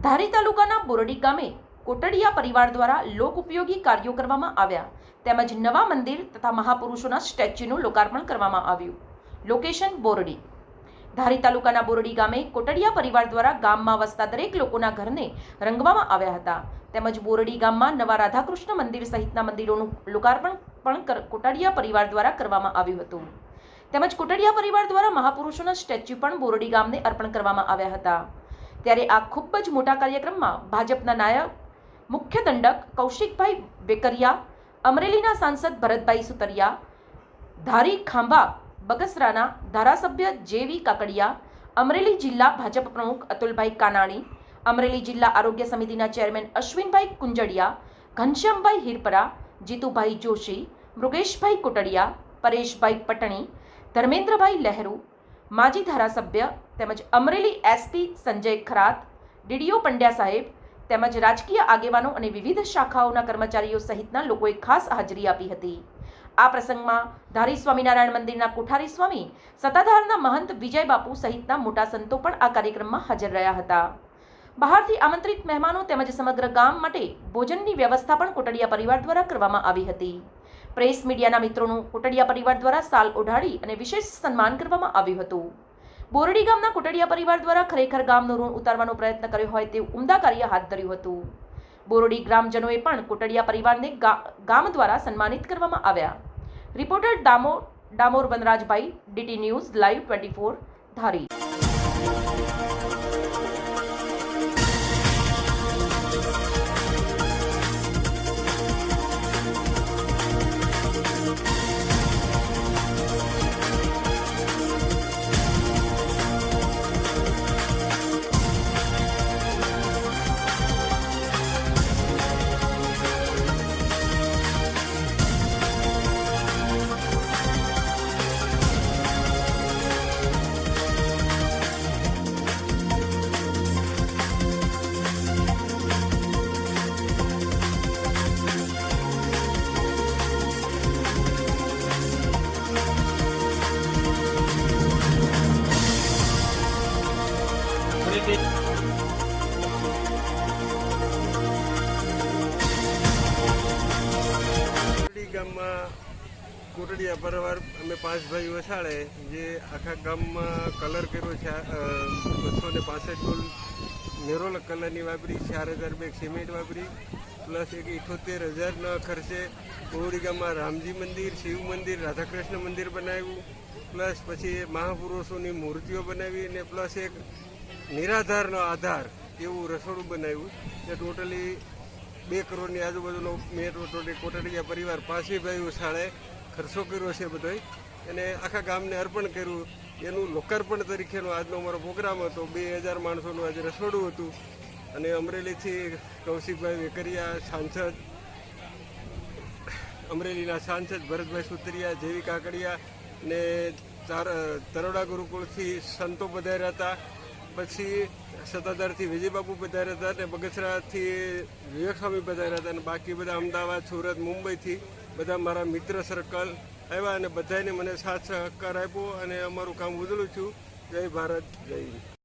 ધારી તાલુકાના બોરડી ગામે કોટડિયા પરિવાર દ્વારા લોક ઉપયોગી કાર્યો કરવામાં આવ્યા તેમજ નવા મંદિર તથા મહાપુરુષોના સ્ટેચ્યુનું લોકાર્પણ કરવામાં આવ્યું। લોકેશન બોરડી। ધારી તાલુકાના બોરડી ગામે કોટડિયા પરિવાર દ્વારા ગામમાં વસતા દરેક લોકોના ઘરને રંગવામાં આવ્યા હતા તેમજ બોરડી ગામમાં નવા રાધાકૃષ્ણ મંદિર સહિતના મંદિરોનું લોકાર્પણ પણ કોટડિયા પરિવાર દ્વારા કરવામાં આવ્યું હતું તેમજ કોટડિયા પરિવાર દ્વારા મહાપુરુષોના સ્ટેચ્યુ પણ બોરડી ગામને અર્પણ કરવામાં આવ્યા હતા। ત્યારે આ ખૂબ જ મોટા કાર્યક્રમમાં ભાજપના નાયબ મુખ્ય દંડક કૌશિકભાઈ વેકરિયા, અમરેલીના સાંસદ ભરતભાઈ સુતરિયા, ધારી ખાંભા બગસરાના ધારાસભ્ય જેવી કાકડિયા, અમરેલી જિલ્લા ભાજપ પ્રમુખ અતુલભાઈ કાનાણી, અમરેલી જિલ્લા આરોગ્ય સમિતિના ચેરમેન અશ્વિનભાઈ કુંજડિયા, ઘનશ્યામભાઈ હિરપરા, જીતુભાઈ જોશી, મૃગેશભાઈ કોટડિયા, પરેશભાઈ પટણી, ધર્મેન્દ્રભાઈ લહેરુ, માજી ધારાસભ્ય તેમજ અમરેલી એસપી સંજય ખરાત, ડીડીઓ પંડ્યા સાહેબ તેમજ રાજકીય આગેવાનો અને વિવિધ શાખાઓના કર્મચારીઓ સહિતના લોકોએ ખાસ હાજરી આપી હતી। આ પ્રસંગમાં ધારી સ્વામિનારાયણ મંદિરના કોઠારી સ્વામી, સત્તાધારના મહંત વિજય બાપુ સહિતના મોટા સંતો પણ આ કાર્યક્રમમાં હાજર રહ્યા હતા। બહારથી આમંત્રિત મહેમાનો તેમજ સમગ્ર ગામ માટે ભોજનની વ્યવસ્થા પણ કોટડિયા પરિવાર દ્વારા કરવામાં આવી હતી। પ્રેસ મીડિયાના મિત્રોનું કોટડિયા પરિવાર દ્વારા સાલ ઓઢાડી અને વિશેષ સન્માન કરવામાં આવ્યું હતું। બોરડી ગામના કોટડિયા પરિવાર દ્વારા ખરેખર ગામનું ઋણ ઉતારવાનો પ્રયત્ન કર્યો હોય તેવું ઉમદા કાર્ય હાથ ધર્યું હતું। બોરડી ગ્રામજનોએ પણ કોટડિયા પરિવારને ગામ દ્વારા સન્માનિત કરવામાં આવ્યા। Reporter Damor વનરાજભાઈ, DT news live 24 ધારી। ગામમાં કોટડિયા પરિવાર અમે 5 ભાઈ વસાડે જે આખા ગામમાં કલર કર્યો છે। 265 ડોલ નેરોલ કલરની વાપરી, 4000 બેગ સિમેન્ટ વાપરી, પ્લસ એક 78,000ના ખર્ચે બોરડી ગામમાં રામજી મંદિર, શિવ મંદિર, રાધાકૃષ્ણ મંદિર બનાવ્યું, પ્લસ પછી મહાપુરુષોની મૂર્તિઓ બનાવી અને પ્લસ એક નિરાધારનો આધાર એવું રસોડું બનાવ્યું। એ ટોટલી 2 કરોડની આજુબાજુનો મેં કોટડિયા પરિવાર 5 ભાઈઓ શાળે ખર્ચો કર્યો છે બધો અને આખા ગામને અર્પણ કર્યું। એનું લોકાર્પણ તરીકેનો આજનો અમારો પ્રોગ્રામ હતો। 2000 માણસોનું આજે રસોડું હતું અને અમરેલીથી કૌશિકભાઈ વેકરિયા સાંસદ, અમરેલીના સાંસદ ભરતભાઈ સુતરિયા, જેવી કાકડિયા ને તરોડા ગુરુકુળથી સંતો પધાર્યા હતા, પછી સત્તાધારથી વિજયબાપુ પધાર્યા હતા અને બગસરાથી વિવેક સ્વામી પધાર્યા હતા અને બાકી બધા અમદાવાદ, સુરત, મુંબઈથી બધા મારા મિત્ર સર્કલ આવ્યા અને બધાને મને સાથ સહકાર આપ્યો અને અમારું કામ ઉજળું છું। જય ભારત, જય હિન્દ।